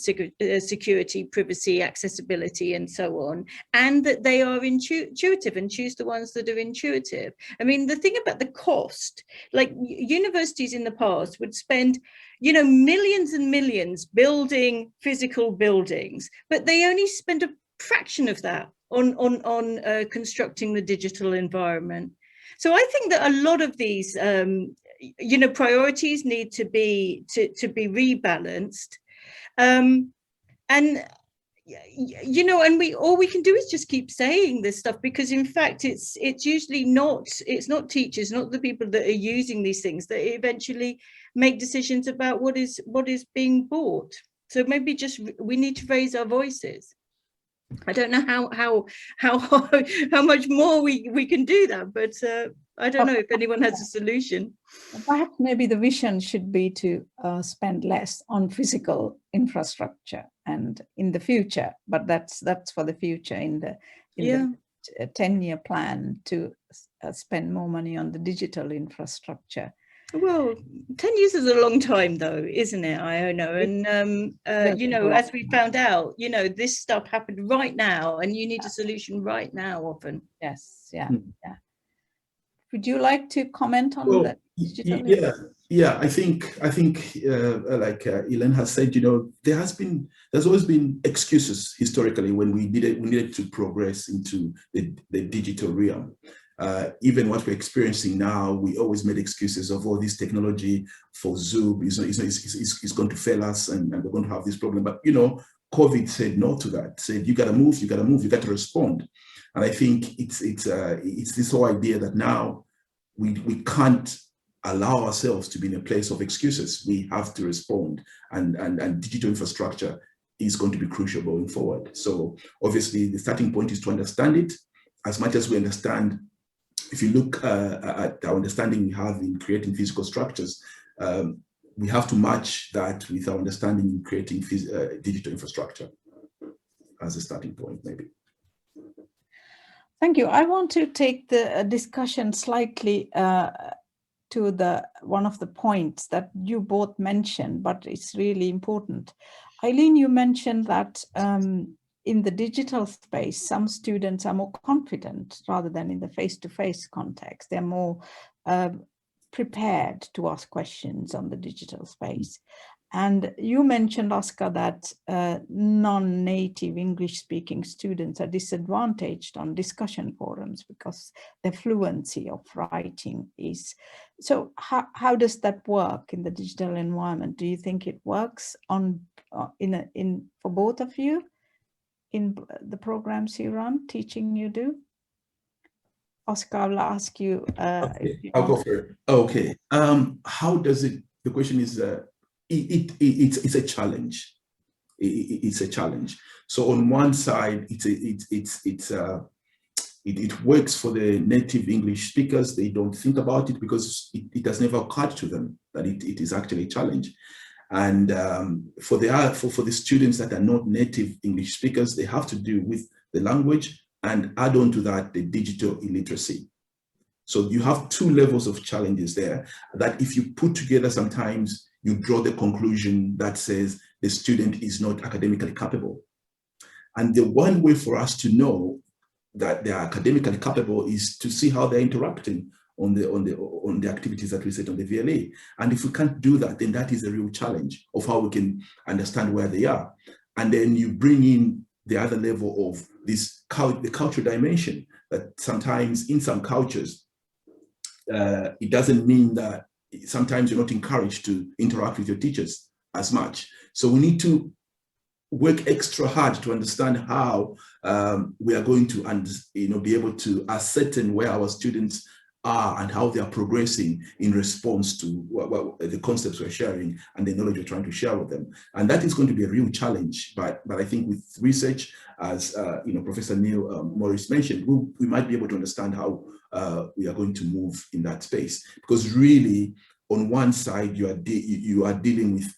S2: security, privacy, accessibility, and so on, and that they are intuitive, and choose the ones that are intuitive. I mean, the thing about the cost, like universities in the past would spend, millions and millions building physical buildings, but they only spend a fraction of that on constructing the digital environment. So I think that a lot of these priorities need to be rebalanced, and all we can do is just keep saying this stuff, because in fact it's usually not teachers, not the people that are using these things, that eventually make decisions about what is being bought. So maybe just we need to raise our voices. I don't know how much more we can do that, but I don't know if anyone has a solution.
S1: Perhaps maybe the vision should be to spend less on physical infrastructure and in the future, but that's for the future, in the 10-year plan, to spend more money on the digital infrastructure.
S2: Well, 10 years is a long time, though, isn't it, Ayona? And, as we found out, this stuff happened right now, and you need a solution right now often.
S1: Yes, yeah. Would you like to comment on that?
S4: Yeah. I think like Eileen has said, there's always been excuses historically when we needed to progress into the digital realm. Even what we're experiencing now, we always made excuses of, this technology for Zoom is going to fail us, and we're going to have this problem. But COVID said no to that. Said you got to move, you got to respond. And I think it's this whole idea that now we can't allow ourselves to be in a place of excuses. We have to respond, and digital infrastructure is going to be crucial going forward. So obviously the starting point is to understand it as much as we understand. If you look at our understanding we have in creating physical structures, we have to match that with our understanding in creating digital infrastructure as a starting point, maybe.
S1: Thank you. I want to take the discussion slightly to one of the points that you both mentioned, but it's really important. Eileen, you mentioned that in the digital space, some students are more confident rather than in the face-to-face context. They're more prepared to ask questions on the digital space. And you mentioned, Oscar, that non-native English-speaking students are disadvantaged on discussion forums because their fluency of writing is. So how does that work in the digital environment? Do you think it works on for both of you in the programs you run, teaching you do? Oscar, I'll ask you.
S4: Okay, I'll go for it. Okay. How does it? The question is. It's a challenge. It's a challenge. So on one side, it works for the native English speakers. They don't think about it because it has never occurred to them that it is actually a challenge. And for the students that are not native English speakers, they have to deal with the language and add on to that the digital illiteracy. So you have two levels of challenges there that if you put together, sometimes you draw the conclusion that says the student is not academically capable. And the one way for us to know that they are academically capable is to see how they're interacting on the activities that we set on the VLA. And if we can't do that, then that is a real challenge of how we can understand where they are. And then you bring in the other level of the cultural dimension, that sometimes in some cultures, it doesn't mean that sometimes you're not encouraged to interact with your teachers as much. So we need to work extra hard to understand how we are going to be able to ascertain where our students are and how they are progressing in response to the concepts we're sharing and the knowledge we're trying to share with them. And that is going to be a real challenge. But I think with research, as Professor Neil Morris mentioned, we might be able to understand how we are going to move in that space. Because really, on one side, you are dealing with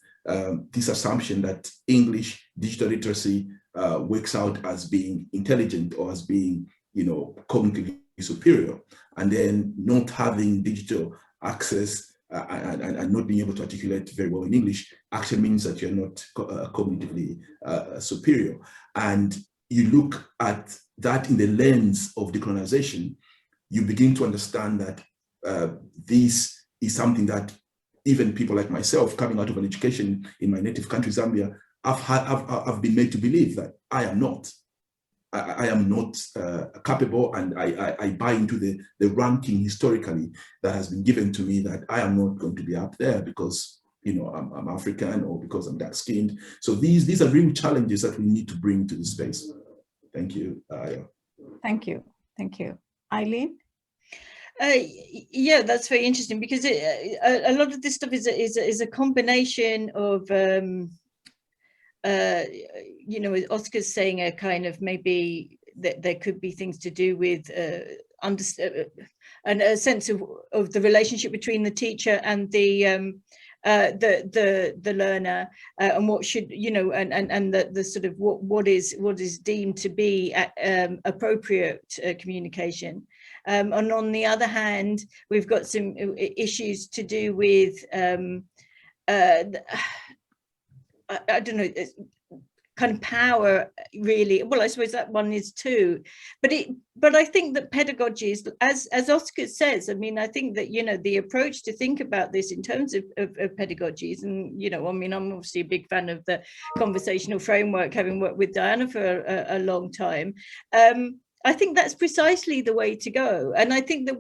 S4: this assumption that English digital literacy works out as being intelligent or as being, cognitively superior, and then not having digital access and not being able to articulate very well in English actually means that you're not cognitively superior. And you look at that in the lens of decolonisation, you begin to understand that this is something that even people like myself, coming out of an education in my native country, Zambia, I've been made to believe that I am not. I am not capable, and I buy into the ranking historically that has been given to me that I am not going to be up there because I'm African or because I'm dark skinned. So these are real challenges that we need to bring to the space. Thank you.
S1: Thank you. Thank you. Eileen?
S2: Yeah, that's very interesting because a lot of this stuff is a combination of Oscar's saying a kind of maybe that there could be things to do with and a sense of the relationship between the teacher and the learner, and what should and the sort of what is deemed to be appropriate communication. And on the other hand, we've got some issues to do with I don't know, kind of power, really. Well, I suppose that one is too, but I think that pedagogy is, as Oscar says, I mean, I think that the approach to think about this in terms of pedagogies, and I mean, I'm obviously a big fan of the conversational framework, having worked with Diana for a long time. I think that's precisely the way to go. And I think that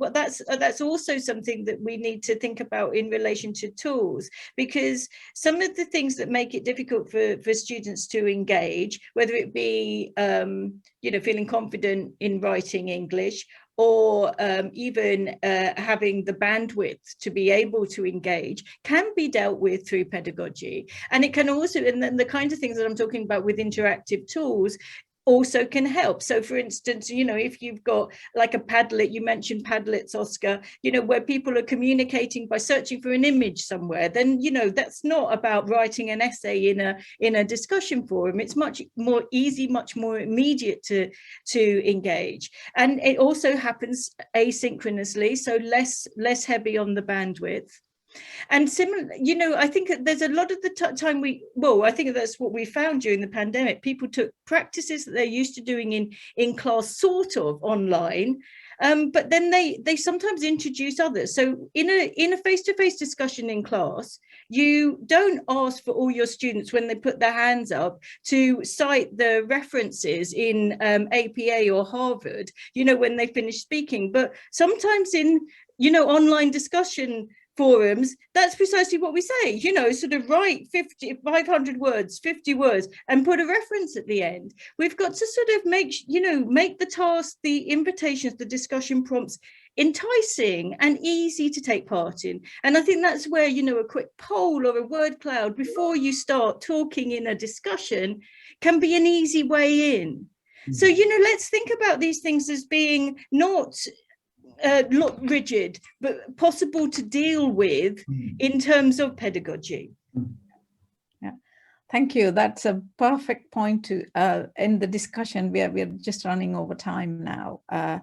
S2: that's also something that we need to think about in relation to tools, because some of the things that make it difficult for students to engage, whether it be, feeling confident in writing English, or even having the bandwidth to be able to engage, can be dealt with through pedagogy. And it can also, and then the kind of things that I'm talking about with interactive tools, also can help. So for instance, you know, if you've got like a Padlet, you mentioned Padlets, Oscar, you know, where people are communicating by searching for an image somewhere, then, you know, that's not about writing an essay in a discussion forum. It's much more easy, much more immediate to engage. And it also happens asynchronously, so less heavy on the bandwidth. And similar, you know, I think there's a lot of the time I think that's what we found during the pandemic. People took practices that they're used to doing in class sort of online, but then they sometimes introduce others. So in a face-to-face discussion in class, you don't ask for all your students when they put their hands up to cite the references in APA or Harvard, you know, when they finish speaking. But sometimes in, you know, online discussion forums, that's precisely what we say, you know, sort of write 500 words, 50 words, and put a reference at the end. We've got to sort of make the task, the invitations, the discussion prompts enticing and easy to take part in. And I think that's where, you know, a quick poll or a word cloud before you start talking in a discussion can be an easy way in. So, you know, let's think about these things as being not rigid, but possible to deal with in terms of pedagogy.
S1: Yeah, thank you. That's a perfect point to end the discussion. We're just running over time now. I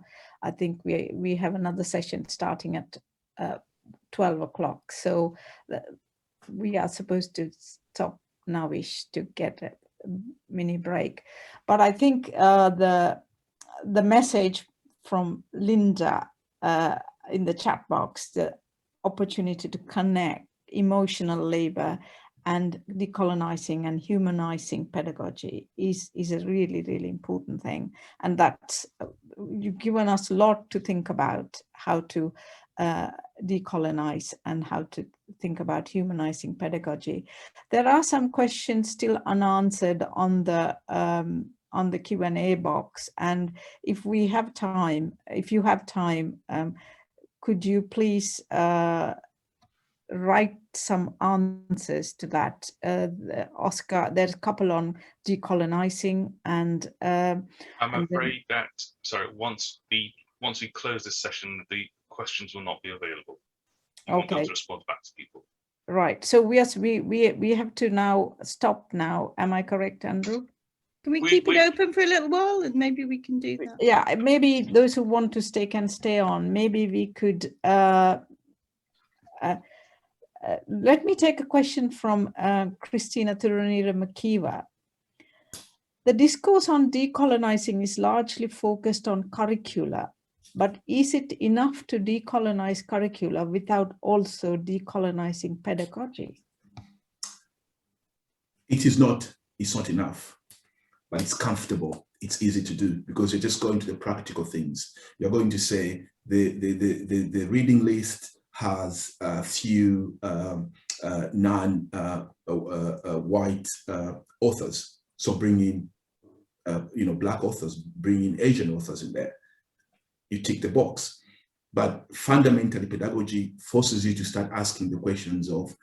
S1: think we have another session starting at 12 o'clock. So we are supposed to stop nowish to get a mini break. But I think the message from Linda in the chat box, the opportunity to connect emotional labor and decolonizing and humanizing pedagogy is a really, really important thing. And that's, you've given us a lot to think about how to decolonize and how to think about humanizing pedagogy. There are some questions still unanswered on the Q&A box, and if we have time, if you have time, could you please write some answers to that? Oscar, there's a couple on decolonizing, and
S3: I'm afraid that, sorry, once we close this session, the questions will not be available. You won't be able to respond back to people.
S1: Right. So yes, we have to now stop now. Am I correct, Andrew?
S2: Can we keep it open for a little while, and maybe we can do that?
S1: Yeah, maybe those who want to stay can stay on. Maybe we could. Let me take a question from Christina Thurunira Makiva. The discourse on decolonizing is largely focused on curricula, but is it enough to decolonize curricula without also decolonizing pedagogy?
S4: It is not. It's not enough. But it's comfortable, it's easy to do, because you're just going to the practical things. You're going to say the reading list has a few non-white authors, so bring in Black authors, bring in Asian authors in there. You tick the box. But fundamentally, pedagogy forces you to start asking the questions of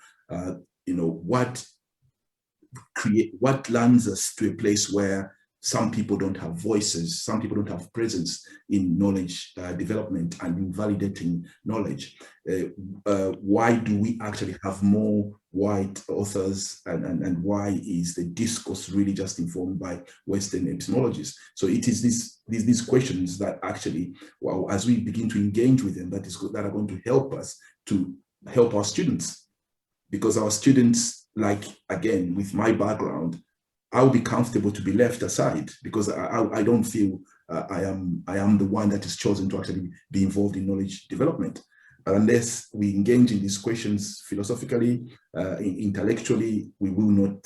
S4: what lands us to a place where some people don't have voices, some people don't have presence in knowledge development and in validating knowledge. Why do we actually have more white authors, and why is the discourse really just informed by Western epistemologies? So it is these questions that actually, well, as we begin to engage with them, that are going to help us to help our students, because our students, like, again, with my background, I'll be comfortable to be left aside because I don't feel I am the one that is chosen to actually be involved in knowledge development. Unless we engage in these questions philosophically, intellectually, we will not,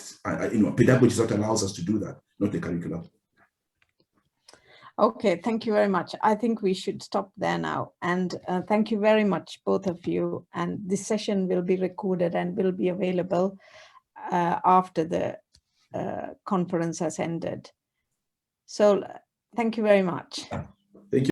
S4: pedagogy is what allows us to do that, not the curriculum.
S1: Okay, thank you very much. I think we should stop there now. And thank you very much, both of you. And this session will be recorded and will be available after the conference has ended. So thank you very much.